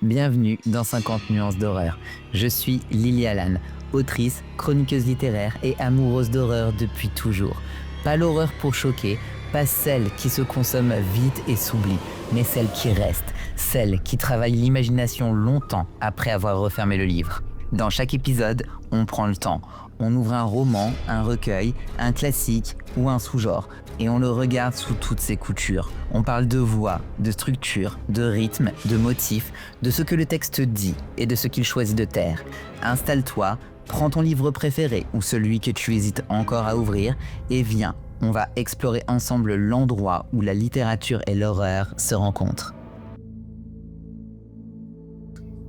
Bienvenue dans 50 nuances d'horreur. Je suis Lily Allan, autrice, chroniqueuse littéraire et amoureuse d'horreur depuis toujours. Pas l'horreur pour choquer, pas celle qui se consomme vite et s'oublie, mais celle qui reste, celle qui travaille l'imagination longtemps après avoir refermé le livre. Dans chaque épisode, on prend le temps. On ouvre un roman, un recueil, un classique ou un sous-genre et on le regarde sous toutes ses coutures. On parle de voix, de structure, de rythme, de motifs, de ce que le texte dit et de ce qu'il choisit de taire. Installe-toi, prends ton livre préféré ou celui que tu hésites encore à ouvrir et viens, on va explorer ensemble l'endroit où la littérature et l'horreur se rencontrent.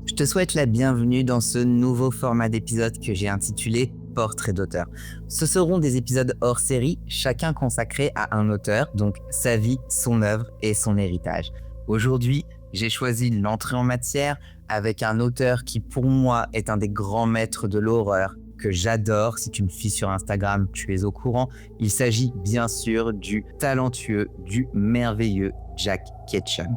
Je te souhaite la bienvenue dans ce nouveau format d'épisode que j'ai intitulé Portrait d'auteur. Ce seront des épisodes hors série, chacun consacré à un auteur, donc sa vie, son œuvre et son héritage. Aujourd'hui, j'ai choisi l'entrée en matière avec un auteur qui pour moi est un des grands maîtres de l'horreur, que j'adore. Si tu me suis sur Instagram, tu es au courant. Il s'agit bien sûr du talentueux, du merveilleux Jack Ketchum.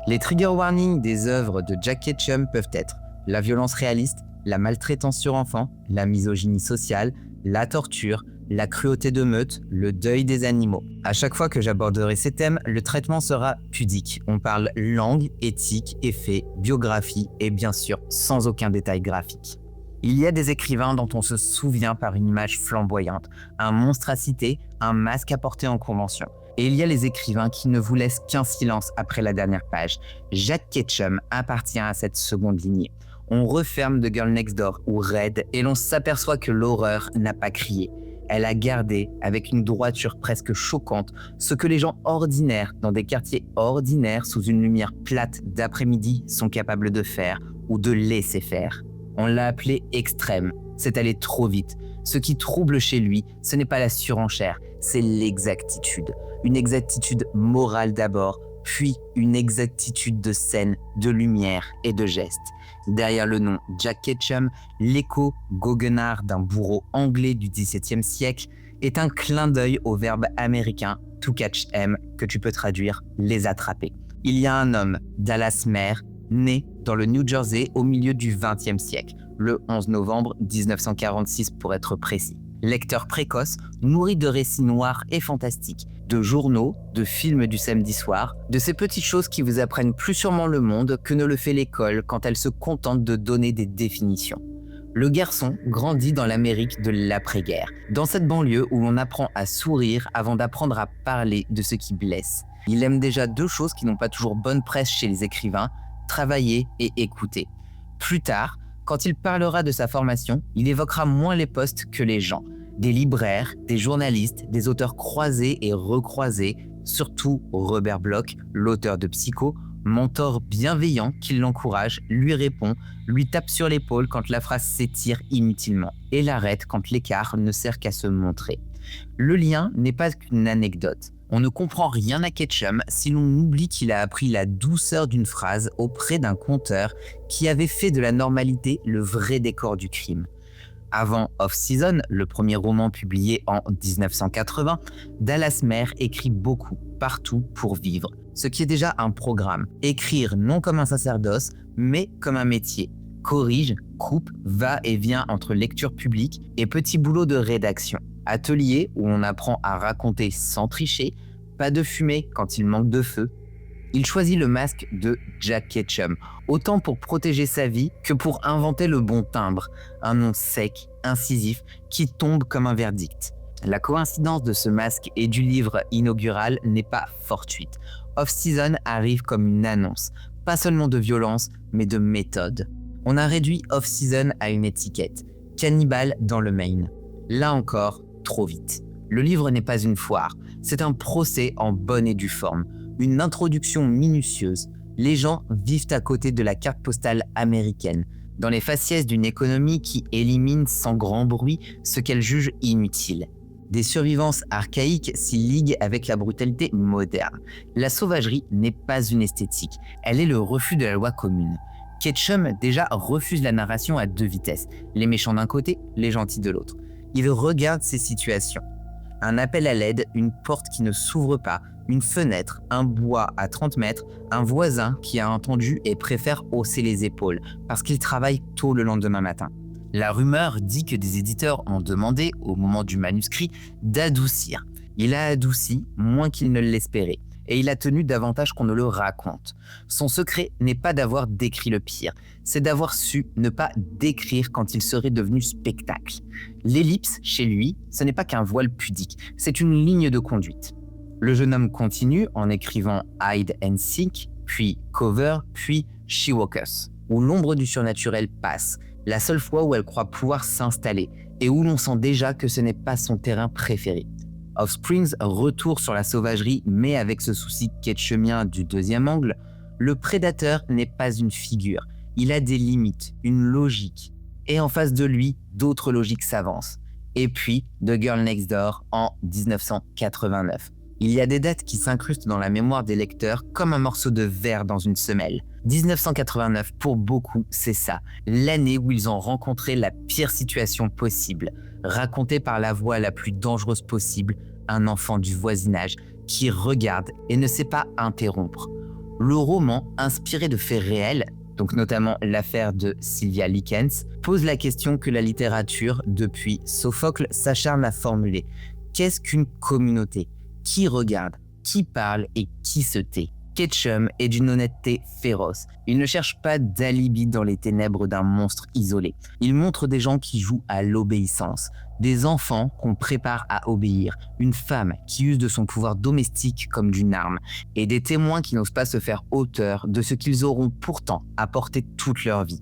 Les trigger warnings des œuvres de Jack Ketchum peuvent être la violence réaliste, la maltraitance sur enfants, la misogynie sociale, la torture, la cruauté de meute, le deuil des animaux. À chaque fois que j'aborderai ces thèmes, le traitement sera pudique. On parle langue, éthique, effets, biographie et bien sûr sans aucun détail graphique. Il y a des écrivains dont on se souvient par une image flamboyante, un monstre à citer, un masque à porter en convention. Et il y a les écrivains qui ne vous laissent qu'un silence après la dernière page. Jack Ketchum appartient à cette seconde lignée. On referme The Girl Next Door ou Red et l'on s'aperçoit que l'horreur n'a pas crié. Elle a gardé, avec une droiture presque choquante, ce que les gens ordinaires, dans des quartiers ordinaires, sous une lumière plate d'après-midi, sont capables de faire ou de laisser faire. On l'a appelé extrême, c'est allé trop vite. Ce qui trouble chez lui, ce n'est pas la surenchère, c'est l'exactitude. Une exactitude morale d'abord, puis une exactitude de scène, de lumière et de gestes. Derrière le nom Jack Ketchum, l'écho goguenard d'un bourreau anglais du XVIIe siècle est un clin d'œil au verbe américain to catch them, que tu peux traduire les attraper. Il y a un homme, Dallas Mayer, né dans le New Jersey au milieu du XXe siècle, le 11 novembre 1946 pour être précis. Lecteur précoce, nourri de récits noirs et fantastiques, de journaux, de films du samedi soir, de ces petites choses qui vous apprennent plus sûrement le monde que ne le fait l'école quand elle se contente de donner des définitions. Le garçon grandit dans l'Amérique de l'après-guerre, dans cette banlieue où l'on apprend à sourire avant d'apprendre à parler de ce qui blesse. Il aime déjà deux choses qui n'ont pas toujours bonne presse chez les écrivains, travailler et écouter. Plus tard, quand il parlera de sa formation, il évoquera moins les postes que les gens. Des libraires, des journalistes, des auteurs croisés et recroisés, surtout Robert Bloch, l'auteur de Psycho, mentor bienveillant qui l'encourage, lui répond, lui tape sur l'épaule quand la phrase s'étire inutilement et l'arrête quand l'écart ne sert qu'à se montrer. Le lien n'est pas qu'une anecdote. On ne comprend rien à Ketchum si l'on oublie qu'il a appris la douceur d'une phrase auprès d'un conteur qui avait fait de la normalité le vrai décor du crime. Avant Off-Season, le premier roman publié en 1980, Dallas Mayer écrit beaucoup, partout pour vivre, ce qui est déjà un programme. Écrire non comme un sacerdoce, mais comme un métier. Corrige, coupe, va et vient entre lecture publique et petit boulot de rédaction. Atelier où on apprend à raconter sans tricher, pas de fumée quand il manque de feu. Il choisit le masque de Jack Ketchum, autant pour protéger sa vie que pour inventer le bon timbre, un nom sec, incisif, qui tombe comme un verdict. La coïncidence de ce masque et du livre inaugural n'est pas fortuite. Off-Season arrive comme une annonce, pas seulement de violence, mais de méthode. On a réduit Off-Season à une étiquette, cannibale dans le Maine. Là encore, trop vite. Le livre n'est pas une foire, c'est un procès en bonne et due forme, une introduction minutieuse. Les gens vivent à côté de la carte postale américaine, dans les faciès d'une économie qui élimine sans grand bruit ce qu'elle juge inutile. Des survivances archaïques s'y liguent avec la brutalité moderne. La sauvagerie n'est pas une esthétique, elle est le refus de la loi commune. Ketchum déjà refuse la narration à deux vitesses, les méchants d'un côté, les gentils de l'autre. Il regarde ces situations. Un appel à l'aide, une porte qui ne s'ouvre pas, une fenêtre, un bois à 30 mètres, un voisin qui a entendu et préfère hausser les épaules parce qu'il travaille tôt le lendemain matin. La rumeur dit que des éditeurs ont demandé, au moment du manuscrit, d'adoucir. Il a adouci moins qu'il ne l'espérait, et il a tenu davantage qu'on ne le raconte. Son secret n'est pas d'avoir décrit le pire, c'est d'avoir su ne pas décrire quand il serait devenu spectacle. L'ellipse, chez lui, ce n'est pas qu'un voile pudique, c'est une ligne de conduite. Le jeune homme continue en écrivant Hide and Seek, puis Cover, puis She Walks Us, où l'ombre du surnaturel passe, la seule fois où elle croit pouvoir s'installer, et où l'on sent déjà que ce n'est pas son terrain préféré. Offsprings retourne sur la sauvagerie, mais avec ce souci ketchumien du deuxième angle, le prédateur n'est pas une figure, il a des limites, une logique. Et en face de lui, d'autres logiques s'avancent. Et puis, The Girl Next Door en 1989. Il y a des dates qui s'incrustent dans la mémoire des lecteurs comme un morceau de verre dans une semelle. 1989, pour beaucoup, c'est ça, l'année où ils ont rencontré la pire situation possible, racontée par la voix la plus dangereuse possible, un enfant du voisinage qui regarde et ne sait pas interrompre. Le roman, inspiré de faits réels, donc notamment l'affaire de Sylvia Likens, pose la question que la littérature, depuis Sophocle, s'acharne à formuler. Qu'est-ce qu'une communauté ? Qui regarde, qui parle et qui se tait? Ketchum est d'une honnêteté féroce. Il ne cherche pas d'alibi dans les ténèbres d'un monstre isolé. Il montre des gens qui jouent à l'obéissance, des enfants qu'on prépare à obéir, une femme qui use de son pouvoir domestique comme d'une arme, et des témoins qui n'osent pas se faire auteur de ce qu'ils auront pourtant apporté toute leur vie.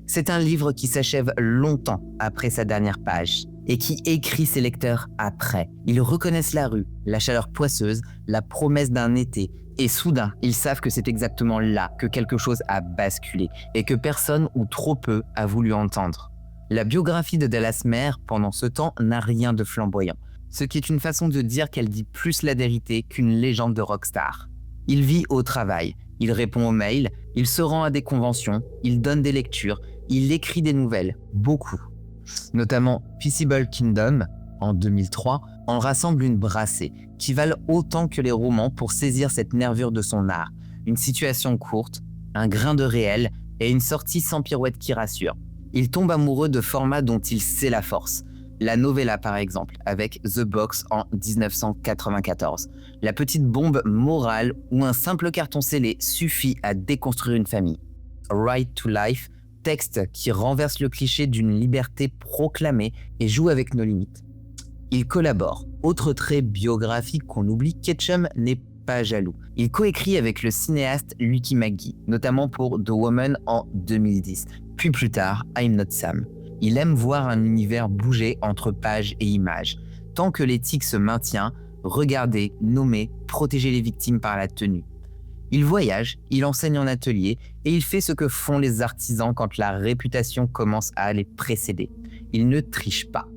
C'est un livre qui s'achève longtemps après sa dernière page et qui écrit ses lecteurs après. Ils reconnaissent la rue, la chaleur poisseuse, la promesse d'un été, et soudain, ils savent que c'est exactement là que quelque chose a basculé et que personne ou trop peu a voulu entendre. La biographie de Dallas Mare, pendant ce temps, n'a rien de flamboyant, ce qui est une façon de dire qu'elle dit plus la vérité qu'une légende de rockstar. Il vit au travail, il répond aux mails, il se rend à des conventions, il donne des lectures, il écrit des nouvelles, beaucoup. Notamment Peaceable Kingdom, en 2003, en rassemble une brassée, qui valent autant que les romans pour saisir cette nervure de son art. Une situation courte, un grain de réel et une sortie sans pirouette qui rassure. Il tombe amoureux de formats dont il sait la force. La novella par exemple, avec The Box en 1994. La petite bombe morale où un simple carton scellé suffit à déconstruire une famille. Right to Life, texte qui renverse le cliché d'une liberté proclamée et joue avec nos limites. Il collabore. Autre trait biographique qu'on oublie, Ketchum n'est pas jaloux. Il coécrit avec le cinéaste Lucky McGee, notamment pour The Woman en 2010, puis plus tard I'm Not Sam. Il aime voir un univers bouger entre pages et images. Tant que l'éthique se maintient, regarder, nommer, protéger les victimes par la tenue. Il voyage, il enseigne en atelier et il fait ce que font les artisans quand la réputation commence à les précéder. Il ne triche pas.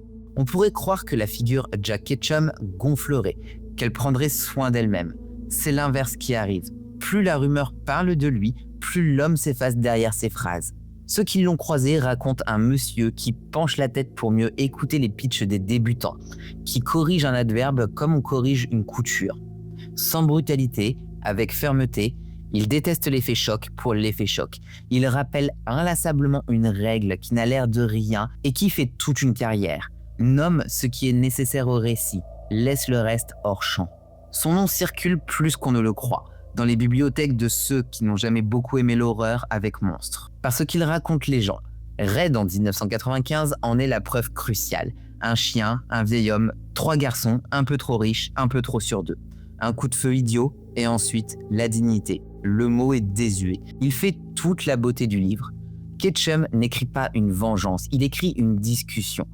On pourrait croire que la figure Jack Ketchum gonflerait, qu'elle prendrait soin d'elle-même. C'est l'inverse qui arrive. Plus la rumeur parle de lui, plus l'homme s'efface derrière ses phrases. Ceux qui l'ont croisé racontent un monsieur qui penche la tête pour mieux écouter les pitchs des débutants, qui corrige un adverbe comme on corrige une couture. Sans brutalité, avec fermeté, il déteste l'effet choc pour l'effet choc. Il rappelle inlassablement une règle qui n'a l'air de rien et qui fait toute une carrière. Nomme ce qui est nécessaire au récit, laisse le reste hors champ. Son nom circule plus qu'on ne le croit, dans les bibliothèques de ceux qui n'ont jamais beaucoup aimé l'horreur avec Monstre. Parce qu'il raconte les gens. Raid en 1995 en est la preuve cruciale. Un chien, un vieil homme, 3 garçons, un peu trop riches, un peu trop sur 2. Un coup de feu idiot, et ensuite la dignité. Le mot est désuet. Il fait toute la beauté du livre. Ketchum n'écrit pas une vengeance, il écrit une discussion.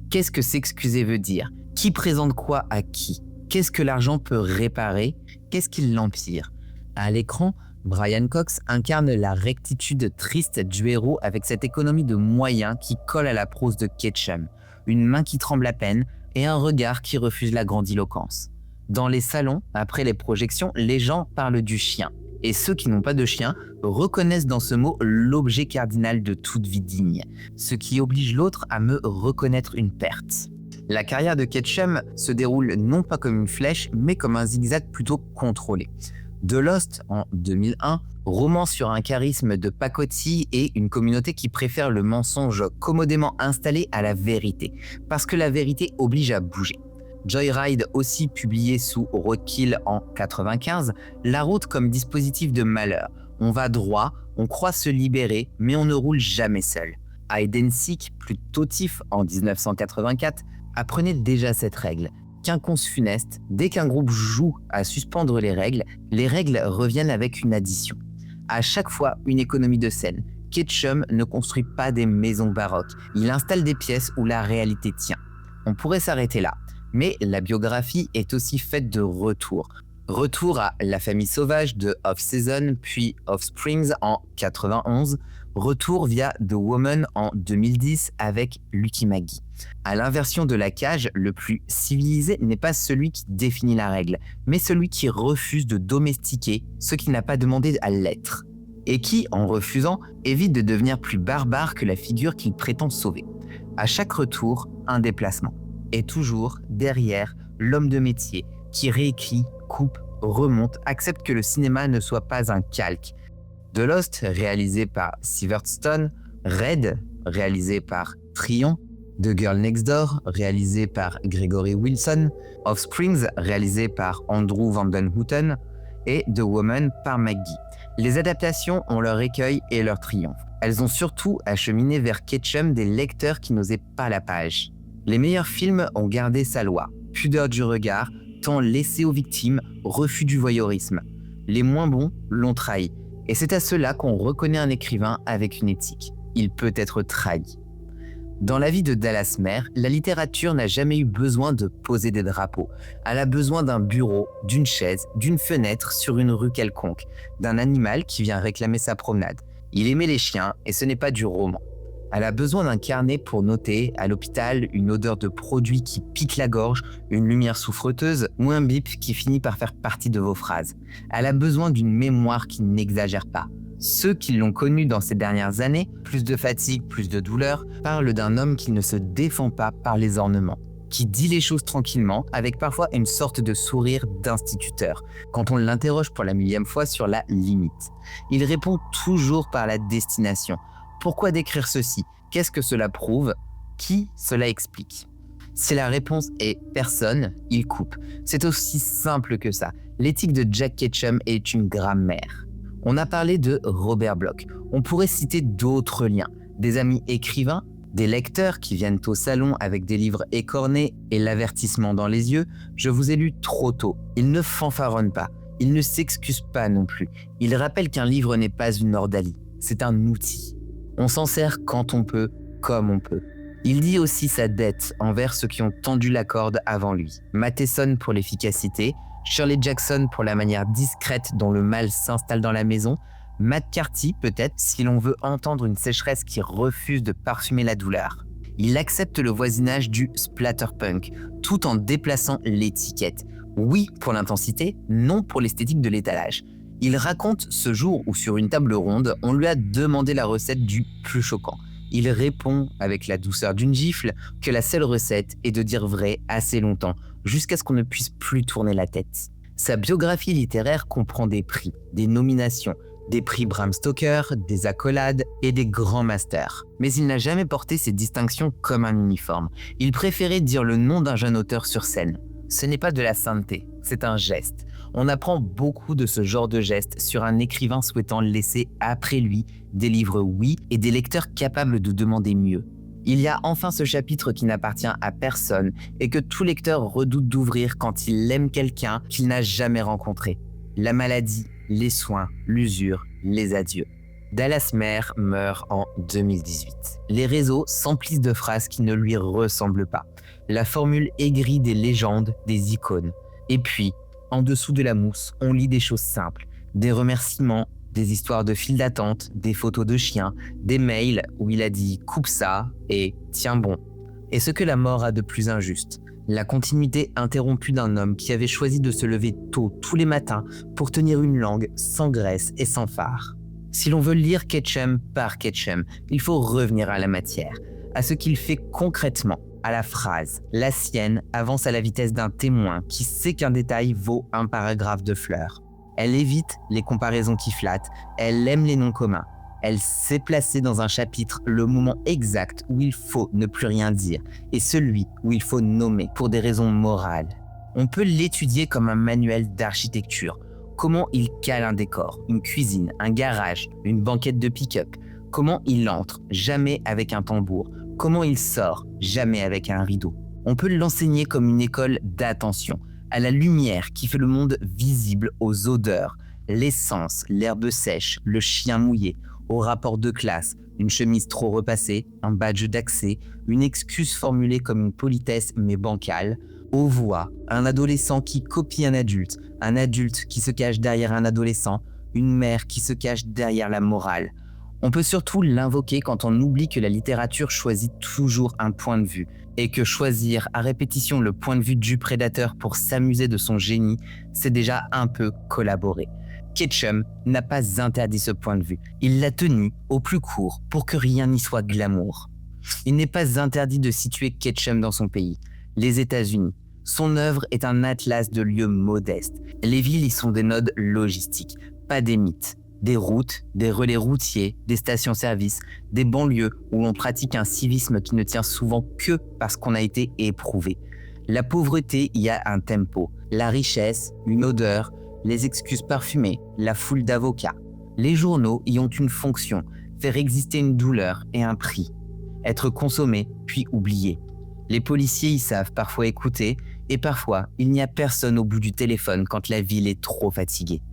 Qu'est-ce que s'excuser veut dire? Qui présente quoi à qui? Qu'est-ce que l'argent peut réparer? Qu'est-ce qui l'empire? À l'écran, Brian Cox incarne la rectitude triste du héros avec cette économie de moyens qui colle à la prose de Ketchum, une main qui tremble à peine et un regard qui refuse la grandiloquence. Dans les salons, après les projections, les gens parlent du chien. Et ceux qui n'ont pas de chien reconnaissent dans ce mot l'objet cardinal de toute vie digne, ce qui oblige l'autre à me reconnaître une perte. La carrière de Ketchum se déroule non pas comme une flèche, mais comme un zigzag plutôt contrôlé. The Lost, en 2001, roman sur un charisme de pacotille et une communauté qui préfère le mensonge commodément installé à la vérité, parce que la vérité oblige à bouger. Joyride, aussi publié sous Roadkill en 95, la route comme dispositif de malheur. On va droit, on croit se libérer, mais on ne roule jamais seul. Hide and Seek, plus tautif en 1984, apprenait déjà cette règle. Qu'un conce funeste, dès qu'un groupe joue à suspendre les règles reviennent avec une addition. À chaque fois, une économie de scène. Ketchum ne construit pas des maisons baroques, il installe des pièces où la réalité tient. On pourrait s'arrêter là, mais la biographie est aussi faite de retours. Retour à La famille sauvage de Off-Season, puis Offsprings en 91, retour via The Woman en 2010 avec Lucky Maggie. À l'inversion de la cage, le plus civilisé n'est pas celui qui définit la règle, mais celui qui refuse de domestiquer ce qui n'a pas demandé à l'être, et qui, en refusant, évite de devenir plus barbare que la figure qu'il prétend sauver. À chaque retour, un déplacement. Et toujours, derrière, l'homme de métier qui réécrit, coupe, remonte, accepte que le cinéma ne soit pas un calque. The Lost, réalisé par Silverstone, Red, réalisé par Trion, The Girl Next Door, réalisé par Gregory Wilson, Offsprings, réalisé par Andrew Van Den Houten, et The Woman par McGee. Les adaptations ont leur écueil et leur triomphe. Elles ont surtout acheminé vers Ketchum des lecteurs qui n'osaient pas la page. Les meilleurs films ont gardé sa loi, pudeur du regard, temps laissé aux victimes, refus du voyeurisme. Les moins bons l'ont trahi. Et c'est à cela qu'on reconnaît un écrivain avec une éthique. Il peut être trahi. Dans la vie de Dallas Maire, la littérature n'a jamais eu besoin de poser des drapeaux. Elle a besoin d'un bureau, d'une chaise, d'une fenêtre sur une rue quelconque, d'un animal qui vient réclamer sa promenade. Il aimait les chiens et ce n'est pas du roman. Elle a besoin d'un carnet pour noter, à l'hôpital, une odeur de produit qui pique la gorge, une lumière souffreteuse ou un bip qui finit par faire partie de vos phrases. Elle a besoin d'une mémoire qui n'exagère pas. Ceux qui l'ont connue dans ces dernières années, plus de fatigue, plus de douleur, parlent d'un homme qui ne se défend pas par les ornements, qui dit les choses tranquillement, avec parfois une sorte de sourire d'instituteur, quand on l'interroge pour la 1000e fois sur la limite. Il répond toujours par la destination. Pourquoi décrire ceci? Qu'est-ce que cela prouve? Qui cela explique? Si la réponse est personne, il coupe. C'est aussi simple que ça. L'éthique de Jack Ketchum est une grammaire. On a parlé de Robert Bloch. On pourrait citer d'autres liens. Des amis écrivains, des lecteurs qui viennent au salon avec des livres écornés et l'avertissement dans les yeux. Je vous ai lu trop tôt. Il ne fanfaronne pas. Il ne s'excuse pas non plus. Il rappelle qu'un livre n'est pas une ordalie. C'est un outil. On s'en sert quand on peut, comme on peut. Il dit aussi sa dette envers ceux qui ont tendu la corde avant lui. Matheson pour l'efficacité, Shirley Jackson pour la manière discrète dont le mal s'installe dans la maison, McCarthy peut-être si l'on veut entendre une sécheresse qui refuse de parfumer la douleur. Il accepte le voisinage du splatterpunk, tout en déplaçant l'étiquette. Oui pour l'intensité, non pour l'esthétique de l'étalage. Il raconte ce jour où sur une table ronde, on lui a demandé la recette du plus choquant. Il répond avec la douceur d'une gifle que la seule recette est de dire vrai assez longtemps, jusqu'à ce qu'on ne puisse plus tourner la tête. Sa biographie littéraire comprend des prix, des nominations, des prix Bram Stoker, des accolades et des grands masters. Mais il n'a jamais porté ces distinctions comme un uniforme. Il préférait dire le nom d'un jeune auteur sur scène. Ce n'est pas de la sainteté, c'est un geste. On apprend beaucoup de ce genre de geste sur un écrivain souhaitant laisser après lui des livres oui et des lecteurs capables de demander mieux. Il y a enfin ce chapitre qui n'appartient à personne et que tout lecteur redoute d'ouvrir quand il aime quelqu'un qu'il n'a jamais rencontré. La maladie, les soins, l'usure, les adieux. Dallas Maire meurt en 2018. Les réseaux s'emplissent de phrases qui ne lui ressemblent pas. La formule aigrie des légendes, des icônes. Et puis, en dessous de la mousse, on lit des choses simples. Des remerciements, des histoires de files d'attente, des photos de chiens, des mails où il a dit « coupe ça » et « tiens bon ». Et ce que la mort a de plus injuste, la continuité interrompue d'un homme qui avait choisi de se lever tôt tous les matins pour tenir une langue sans graisse et sans phare. Si l'on veut lire Ketchum par Ketchum, il faut revenir à la matière, à ce qu'il fait concrètement, à la phrase. La sienne avance à la vitesse d'un témoin qui sait qu'un détail vaut un paragraphe de Fleur. Elle évite les comparaisons qui flattent, elle aime les noms communs. Elle sait placer dans un chapitre le moment exact où il faut ne plus rien dire et celui où il faut nommer pour des raisons morales. On peut l'étudier comme un manuel d'architecture. Comment il cale un décor, une cuisine, un garage, une banquette de pick-up. Comment il entre, jamais avec un tambour. Comment il sort, jamais avec un rideau. On peut l'enseigner comme une école d'attention, à la lumière qui fait le monde visible aux odeurs, l'essence, l'herbe sèche, le chien mouillé, au rapport de classe, une chemise trop repassée, un badge d'accès, une excuse formulée comme une politesse mais bancale, aux voix, un adolescent qui copie un adulte qui se cache derrière un adolescent, une mère qui se cache derrière la morale. On peut surtout l'invoquer quand on oublie que la littérature choisit toujours un point de vue et que choisir à répétition le point de vue du prédateur pour s'amuser de son génie, c'est déjà un peu collaborer. Ketchum n'a pas interdit ce point de vue. Il l'a tenu au plus court pour que rien n'y soit glamour. Il n'est pas interdit de situer Ketchum dans son pays, les États-Unis. Son œuvre est un atlas de lieux modestes. Les villes y sont des nodes logistiques, pas des mythes. Des routes, des relais routiers, des stations-service, des banlieues où l'on pratique un civisme qui ne tient souvent que parce qu'on a été éprouvé. La pauvreté y a un tempo, la richesse, une odeur, les excuses parfumées, la foule d'avocats. Les journaux y ont une fonction, faire exister une douleur et un prix. Être consommé, puis oublié. Les policiers y savent parfois écouter, et parfois il n'y a personne au bout du téléphone quand la ville est trop fatiguée.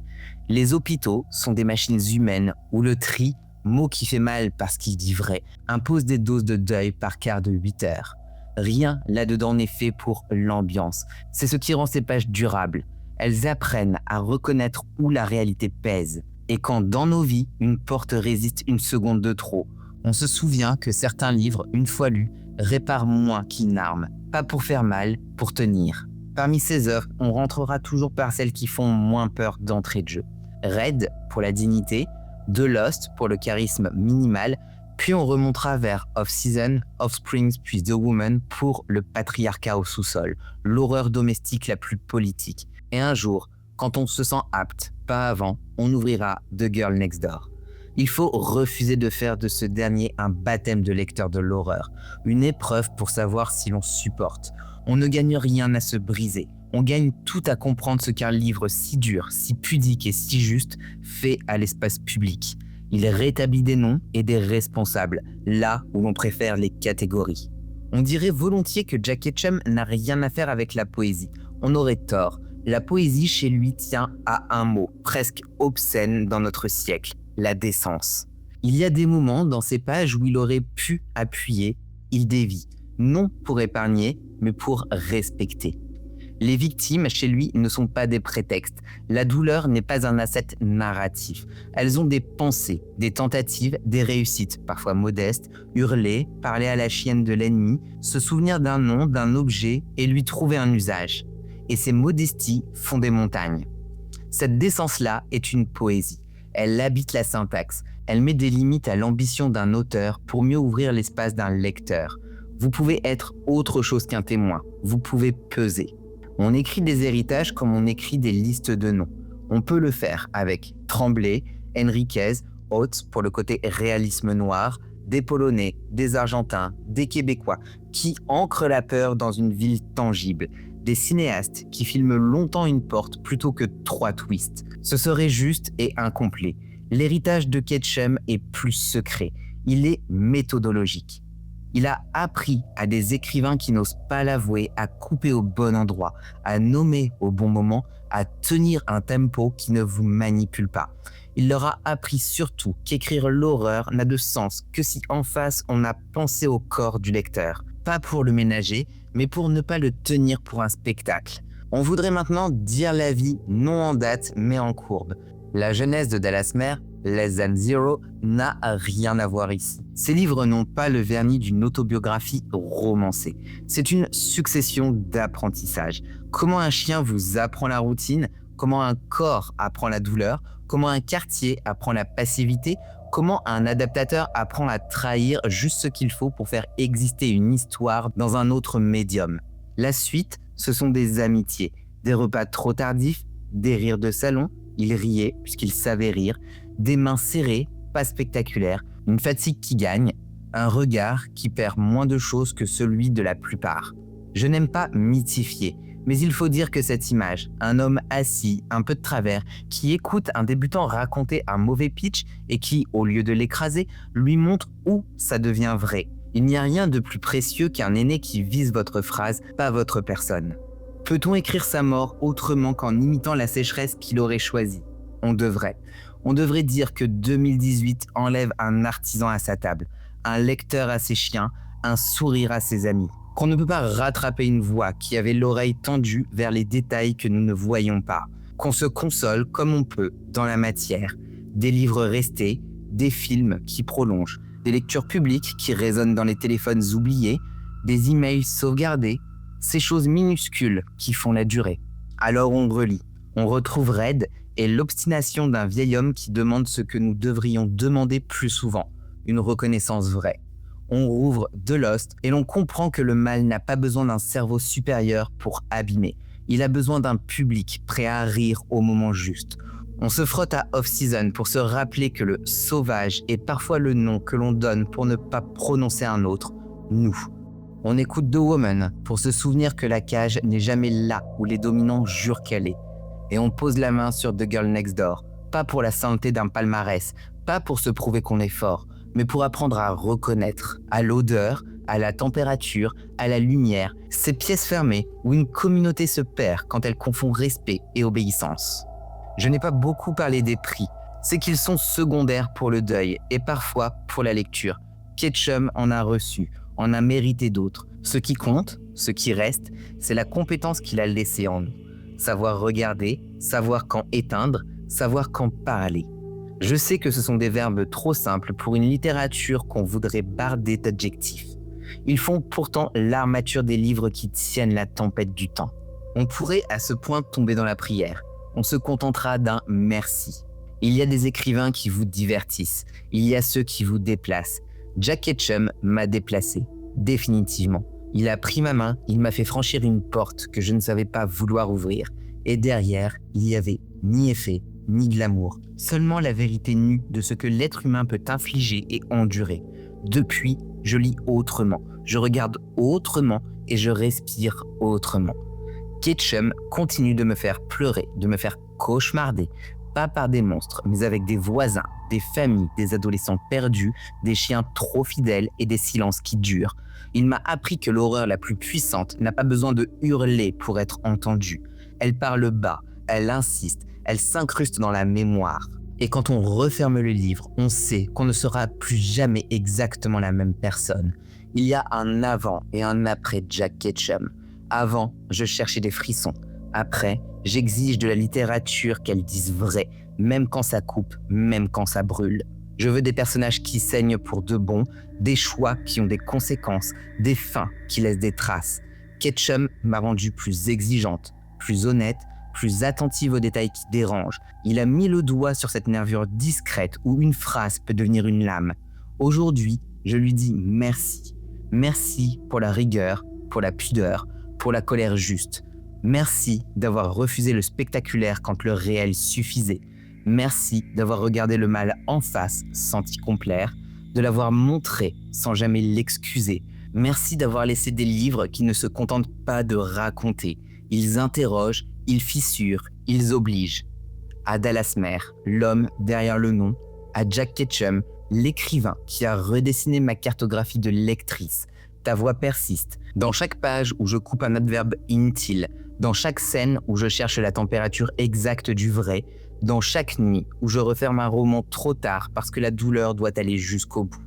Les hôpitaux sont des machines humaines où le tri, mot qui fait mal parce qu'il dit vrai, impose des doses de deuil par quart de 8 heures. Rien là-dedans n'est fait pour l'ambiance. C'est ce qui rend ces pages durables. Elles apprennent à reconnaître où la réalité pèse. Et quand dans nos vies, une porte résiste une seconde de trop, on se souvient que certains livres, une fois lus, réparent moins qu'une arme. Pas pour faire mal, pour tenir. Parmi ces œuvres, on rentrera toujours par celles qui font moins peur d'entrée de jeu. Red pour la dignité, The Lost pour le charisme minimal, puis on remontera vers Off-Season, Offsprings puis The Woman pour le patriarcat au sous-sol, l'horreur domestique la plus politique. Et un jour, quand on se sent apte, pas avant, on ouvrira The Girl Next Door. Il faut refuser de faire de ce dernier un baptême de lecteur de l'horreur, une épreuve pour savoir si l'on supporte. On ne gagne rien à se briser. On gagne tout à comprendre ce qu'un livre si dur, si pudique et si juste fait à l'espace public. Il rétablit des noms et des responsables, là où l'on préfère les catégories. On dirait volontiers que Jack Ketchum n'a rien à faire avec la poésie. On aurait tort. La poésie chez lui tient à un mot, presque obscène dans notre siècle, la décence. Il y a des moments dans ces pages où il aurait pu appuyer, il dévie, non pour épargner, mais pour respecter. Les victimes, chez lui, ne sont pas des prétextes. La douleur n'est pas un asset narratif. Elles ont des pensées, des tentatives, des réussites, parfois modestes, hurler, parler à la chienne de l'ennemi, se souvenir d'un nom, d'un objet et lui trouver un usage. Et ces modesties font des montagnes. Cette décence-là est une poésie. Elle habite la syntaxe. Elle met des limites à l'ambition d'un auteur pour mieux ouvrir l'espace d'un lecteur. Vous pouvez être autre chose qu'un témoin. Vous pouvez peser. On écrit des héritages comme on écrit des listes de noms. On peut le faire avec Tremblay, Enriquez, Oates pour le côté réalisme noir, des Polonais, des Argentins, des Québécois qui ancrent la peur dans une ville tangible, des cinéastes qui filment longtemps une porte plutôt que 3 twists. Ce serait juste et incomplet. L'héritage de Ketchum est plus secret. Il est méthodologique. Il a appris à des écrivains qui n'osent pas l'avouer à couper au bon endroit, à nommer au bon moment, à tenir un tempo qui ne vous manipule pas. Il leur a appris surtout qu'écrire l'horreur n'a de sens que si en face on a pensé au corps du lecteur. Pas pour le ménager, mais pour ne pas le tenir pour un spectacle. On voudrait maintenant dire la vie, non en date, mais en courbe. La jeunesse de Dallas Mayer, Less Than Zero, n'a rien à voir ici. Ces livres n'ont pas le vernis d'une autobiographie romancée. C'est une succession d'apprentissages. Comment un chien vous apprend la routine, comment un corps apprend la douleur, comment un quartier apprend la passivité, Comment un adaptateur apprend à trahir juste ce qu'il faut pour faire exister une histoire dans un autre médium? La suite, ce sont des amitiés, des repas trop tardifs, des rires de salon, il riait puisqu'il savait rire, des mains serrées, pas spectaculaires, une fatigue qui gagne, un regard qui perd moins de choses que celui de la plupart. Je n'aime pas mythifier, mais il faut dire que cette image, un homme assis, un peu de travers, qui écoute un débutant raconter un mauvais pitch et qui, au lieu de l'écraser, lui montre où ça devient vrai. Il n'y a rien de plus précieux qu'un aîné qui vise votre phrase, pas votre personne. Peut-on écrire sa mort autrement qu'en imitant la sécheresse qu'il aurait choisie? On devrait. On devrait dire que 2018 enlève un artisan à sa table, un lecteur à ses chiens, un sourire à ses amis. Qu'on ne peut pas rattraper une voix qui avait l'oreille tendue vers les détails que nous ne voyons pas. Qu'on se console comme on peut dans la matière. Des livres restés, des films qui prolongent, des lectures publiques qui résonnent dans les téléphones oubliés, des emails sauvegardés, ces choses minuscules qui font la durée. Alors on relit, on retrouve Red et l'obstination d'un vieil homme qui demande ce que nous devrions demander plus souvent, une reconnaissance vraie. On rouvre The Lost et l'on comprend que le mal n'a pas besoin d'un cerveau supérieur pour abîmer. Il a besoin d'un public prêt à rire au moment juste. On se frotte à Off-Season pour se rappeler que le sauvage est parfois le nom que l'on donne pour ne pas prononcer un autre, nous. On écoute The Woman pour se souvenir que la cage n'est jamais là où les dominants jurent qu'elle est. Et on pose la main sur The Girl Next Door, pas pour la sainteté d'un palmarès, pas pour se prouver qu'on est fort, mais pour apprendre à reconnaître, à l'odeur, à la température, à la lumière, ces pièces fermées où une communauté se perd quand elle confond respect et obéissance. Je n'ai pas beaucoup parlé des prix, c'est qu'ils sont secondaires pour le deuil et parfois pour la lecture. Ketchum en a reçu, en a mérité d'autres. Ce qui compte, ce qui reste, c'est la compétence qu'il a laissée en nous. Savoir regarder, savoir quand éteindre, savoir quand parler. Je sais que ce sont des verbes trop simples pour une littérature qu'on voudrait barder d'adjectifs. Ils font pourtant l'armature des livres qui tiennent la tempête du temps. On pourrait à ce point tomber dans la prière. On se contentera d'un merci. Il y a des écrivains qui vous divertissent. Il y a ceux qui vous déplacent. Jack Ketchum m'a déplacé, définitivement. Il a pris ma main, il m'a fait franchir une porte que je ne savais pas vouloir ouvrir. Et derrière, il y avait ni effet, ni glamour, seulement la vérité nue de ce que l'être humain peut infliger et endurer. Depuis, je lis autrement, je regarde autrement et je respire autrement. Ketchum continue de me faire pleurer, de me faire cauchemarder, pas par des monstres, mais avec des voisins, des familles, des adolescents perdus, des chiens trop fidèles et des silences qui durent. Il m'a appris que l'horreur la plus puissante n'a pas besoin de hurler pour être entendue. Elle parle bas, elle insiste, elle s'incruste dans la mémoire. Et quand on referme le livre, on sait qu'on ne sera plus jamais exactement la même personne. Il y a un avant et un après Jack Ketchum. Avant, je cherchais des frissons. Après, j'exige de la littérature qu'elle dise vrai, même quand ça coupe, même quand ça brûle. Je veux des personnages qui saignent pour de bon, des choix qui ont des conséquences, des fins qui laissent des traces. Ketchum m'a rendue plus exigeante, plus honnête, plus attentive aux détails qui dérangent. Il a mis le doigt sur cette nervure discrète où une phrase peut devenir une lame. Aujourd'hui, je lui dis merci. Merci pour la rigueur, pour la pudeur, pour la colère juste. Merci d'avoir refusé le spectaculaire quand le réel suffisait. Merci d'avoir regardé le mal en face sans y complaire, de l'avoir montré sans jamais l'excuser. Merci d'avoir laissé des livres qui ne se contentent pas de raconter. Ils interrogent, ils fissurent, ils obligent. À Dallas Mare, l'homme derrière le nom, à Jack Ketchum, l'écrivain qui a redessiné ma cartographie de lectrice. Ta voix persiste. Dans chaque page où je coupe un adverbe inutile, dans chaque scène où je cherche la température exacte du vrai, dans chaque nuit où je referme un roman trop tard parce que la douleur doit aller jusqu'au bout.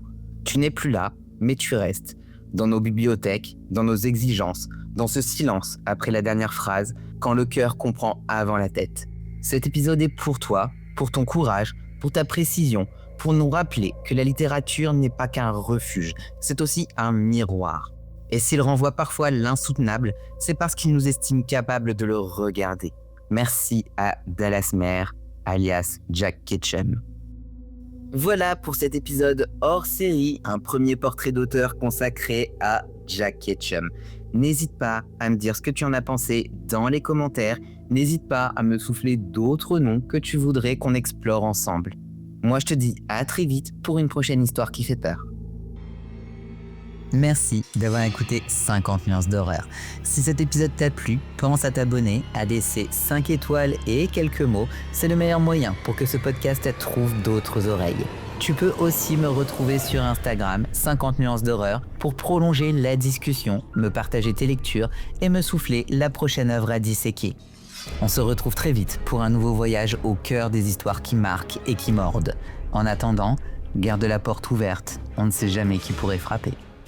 Tu n'es plus là, mais tu restes. Dans nos bibliothèques, dans nos exigences, dans ce silence après la dernière phrase, quand le cœur comprend avant la tête. Cet épisode est pour toi, pour ton courage, pour ta précision, pour nous rappeler que la littérature n'est pas qu'un refuge, c'est aussi un miroir. Et s'il renvoie parfois l'insoutenable, c'est parce qu'il nous estime capables de le regarder. Merci à Dallas Mare, alias Jack Ketchum. Voilà pour cet épisode hors série, un premier portrait d'auteur consacré à Jack Ketchum. N'hésite pas à me dire ce que tu en as pensé dans les commentaires. N'hésite pas à me souffler d'autres noms que tu voudrais qu'on explore ensemble. Moi, je te dis à très vite pour une prochaine histoire qui fait peur. Merci d'avoir écouté 50 nuances d'horreur. Si cet épisode t'a plu, pense à t'abonner, à laisser 5 étoiles et quelques mots. C'est le meilleur moyen pour que ce podcast trouve d'autres oreilles. Tu peux aussi me retrouver sur Instagram, 50 nuances d'horreur, pour prolonger la discussion, me partager tes lectures et me souffler la prochaine œuvre à disséquer. On se retrouve très vite pour un nouveau voyage au cœur des histoires qui marquent et qui mordent. En attendant, garde la porte ouverte, on ne sait jamais qui pourrait frapper.